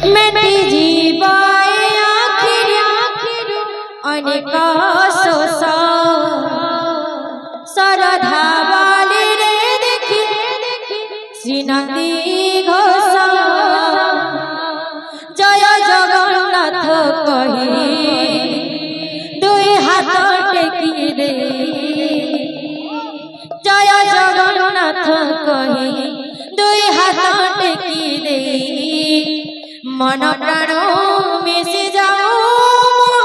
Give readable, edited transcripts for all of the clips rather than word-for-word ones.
मेटी जीवाए आखिर अनेक सोसा सरधा वाली रे देखी श्रीनंदी घोषा जय जगन्नाथ कही दुई हाथ टेकी दे जय जगन्नाथ कही दुई हाथ टेकी दे मन प्राण मिशि जाओ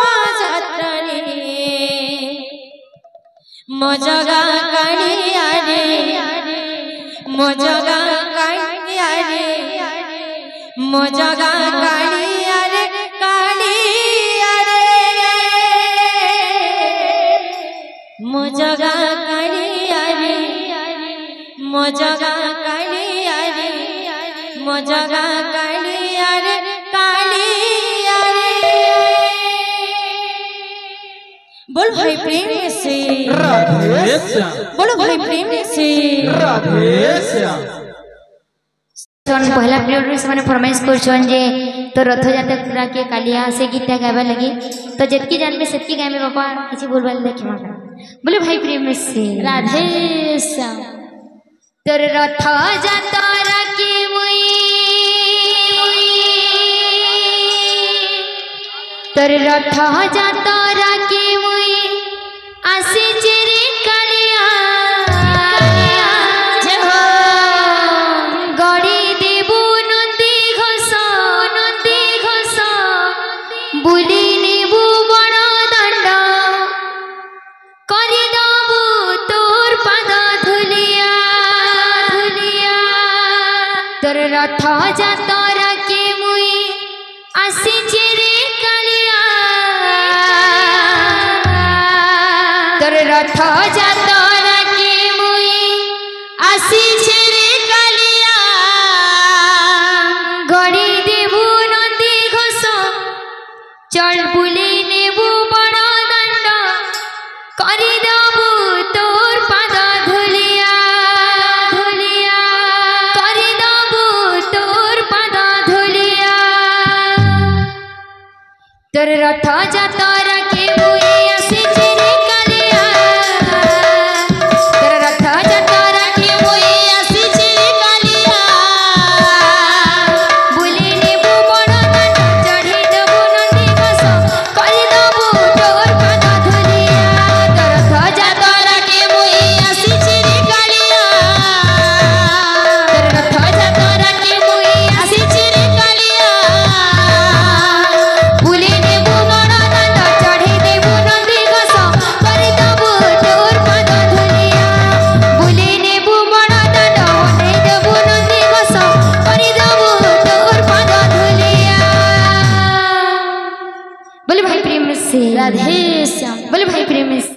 महाजात्रा रे मो जगा कालिया रे मो जगा कालिया रे मो जगा कालिया रे कालिया रे मो जगा कालिया रे मो जगा कालिया रे मो जगा कालिया रे कालिया रे। बोल भाई प्रेम से राधे श्याम। बोलो भाई प्रेम से राधे श्याम। पहला पीरियड से फरमाइश कर तो रथ यात्रा के कालिया से गीत गावा लगी तो जितकी जानबे सेतकी गामे बाबा किसी बोलबा क्षमा कर। बोले भाई प्रेम से राधे श्याम। तोर रथ यात्रा के तोर रथ यात्रा के आसे चेरे कालिया गड़ी देबू नंदी घोष बुली नेबू बड़ दंड करी दबू तोर पाद धुलिया तोर रथ यात्रा के आसी चेरे कालिया तोर रथ यात्रा के आसी चेरे कालिया गड़ी देबू नंदी घोष चल बुली नेबू बड़ दंड करी दबू तोर पाद धुलिया करी दबू तोर पाद धुलिया तोर रथ यात्रा के आसी चेरे कालिया तोर रथ यात्रा के आसी चेरे कालिया बुली नेबू बड़ दंड चढ़ी देबू नंदी घोष करी देबू तोर पाद धुलिया तोर रथ यात्रा के आसी चेरे कालिया तोर रथ यात्रा के आसी चेरे कालिया बुली नेबू बड़ दंड चढ़ी देबू नंदी घोष करी देबू तोर पाद धुलिया बुली नेबू बड़ दंड हटे देबू नंदी घोष करी देबू तोर पाद धुलिया। बोले भाई प्रेम से राधे श्याम। बोले भाई प्रेम से।